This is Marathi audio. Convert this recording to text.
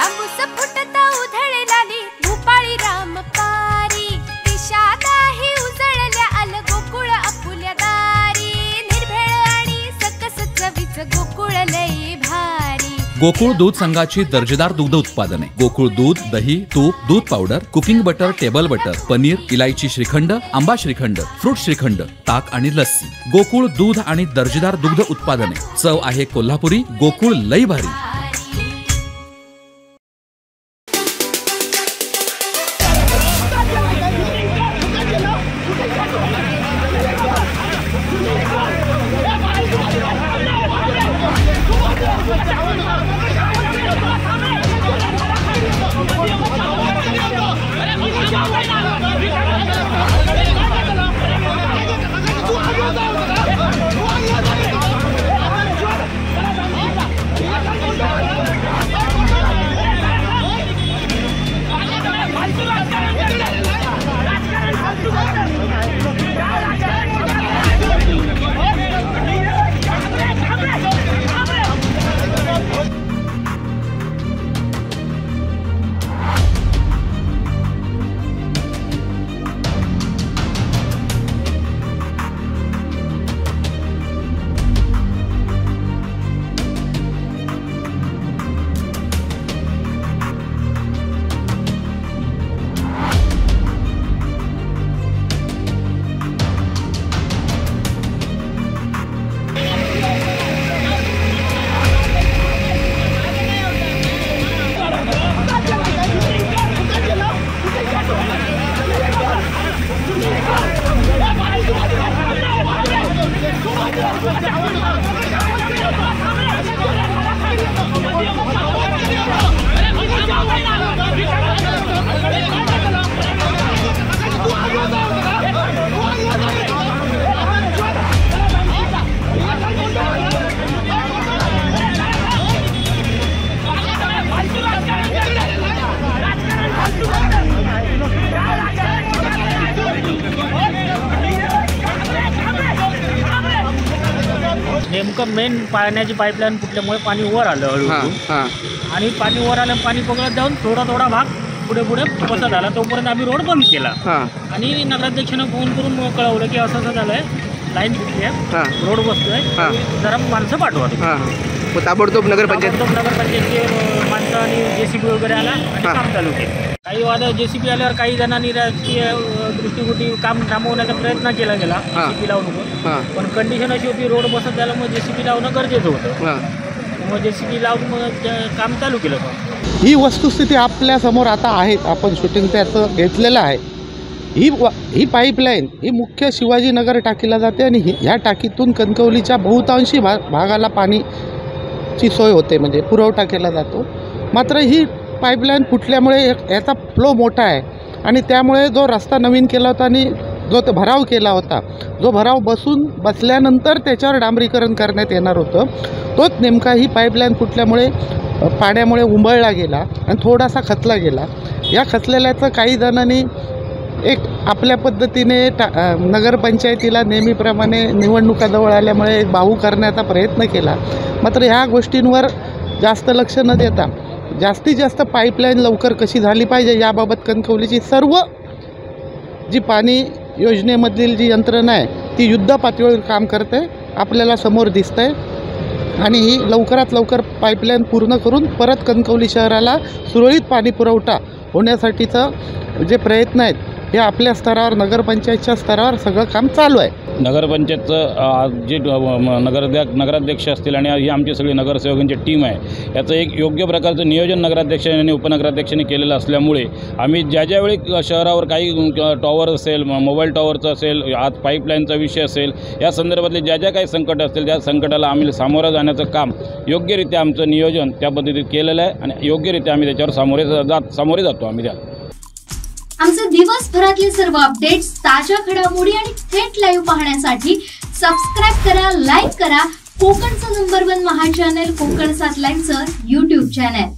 तांबूस फुटता उधळलाली भूपाळी राम पारी दिशादाही उजळल्या आल गोकुळ आपुल्या दारी निर्भेळ आणि सकस चवीच गोकुळ लई भारी। गोकुळ दूध संघाची दर्जेदार दुग्ध उत्पादने गोकुळ दूध, दही, तूप, दूध powder, cooking butter, table butter, paneer, इलायची श्रीखंड, आंबा श्रीखंड, फ्रूट श्रीखंड, ताक आणि लस्सी। गोकुळ दूध आणि दर्जेदार दुग्ध उत्पादने, चव आहे कोल्हापुरी, गोकुळ लई भारी। नेमकं मेन पाण्याची पाईपलाईन फुटल्यामुळे पाणी वर आलं हळूहळू आणि पाणी वर आलं, पाणी पकडत जाऊन थोडा थोडा भाग पुढे पुढे पसरत आला। तोपर्यंत आम्ही रोड बंद केला आणि नगराध्यक्षांना फोन करून कळवलं की असं असं झालंय, लाईन फुटली आहे, रोड बसतोय, जरा माणसं पाठवा। ताबडतोब नगरपंचायतचे माणसं आणि JCB वगैरे आला आणि काम चालू केलं। काही वाद JCB आल्यावर काही जणांनी राजकीय दृष्टिकोनी काम थांबवण्याचा प्रयत्न केला गेला, JCB लावू नको, पण कंडिशन अशी होती रोड बसत झाला, मग JCB लावणं गरजेचं होतं, मग JCB लावून मग काम चालू केलं। ही वस्तुस्थिती आपल्या समोर आता आहे, आपण शूटिंग त्याचं घेतलेलं आहे। ही पाईपलाईन ही मुख्य शिवाजीनगर टाकीला जाते आणि ह्या टाकीतून कणकवलीच्या बहुतांशी भागाला पाणीची सोय होते, म्हणजे पुरवठा केला जातो। मात्र ही पाईपलाईन फुटल्यामुळे याचा फ्लो मोठा आहे आणि त्यामुळे जो रस्ता नवीन केला होता आणि जो तो भराव केला होता, जो भराव बसल्यानंतर त्याच्यावर डांबरीकरण करण्यात येणार होतं, तोच नेमका ही पाईपलाईन फुटल्यामुळे पाण्यामुळे उंबळला गेला आणि थोडासा खचला गेला। या खचलेल्याचं काही जणांनी एक आपल्या पद्धतीने नगरपंचायतीला नेहमीप्रमाणे निवडणुका जवळ आल्यामुळे बाहू करण्याचा प्रयत्न केला। मात्र ह्या गोष्टींवर जास्त लक्ष न देता जास्तीत जास्त पाईपलाईन लवकर कशी झाली पाहिजे याबाबत कणकवलीची सर्व जी पाणी योजनेमधील जी यंत्रणा आहे ती युद्ध पातळीवर काम करते, आपल्याला समोर दिसतंय आणि ही लवकरात लवकर पाईपलाईन पूर्ण करून परत कणकवली शहराला सुरळीत पाणी पुरवठा होण्यासाठीचं जे प्रयत्न आहेत हे आपल्या स्तरावर नगरपंचायतच्या स्तरावर सगळं काम चालू आहे। नगरपंचायतचं जे नगराध्यक्ष असतील आणि ही आमची सगळी नगरसेवकांची टीम आहे, याचं एक योग्य प्रकारचं नियोजन नगराध्यक्षांनी आणि उपनगराध्यक्षांनी केलेलं असल्यामुळे आम्ही ज्यावेळी शहरावर काही टॉवर असेल, मोबाईल टॉवरचं असेल, आज पाईपलाईनचा विषय असेल, या संदर्भातले ज्या काही संकट असतील त्या संकटाला आम्ही सामोरं जाण्याचं काम योग्यरित्या आमचं नियोजन त्या पद्धतीत केलेलं आहे आणि योग्यरित्या आम्ही त्याच्यावर सामोरे जातो आम्ही त्या। आमचे दिवसभरातले सर्व अपडेट्स, ताज्या घडामोडी आणि थेट लाईव्ह पाहण्यासाठी सबस्क्राइब करा, लाईक करा कोकणचं नंबर 1 महा चॅनल कोकण 7 लाईनचं YouTube चॅनल।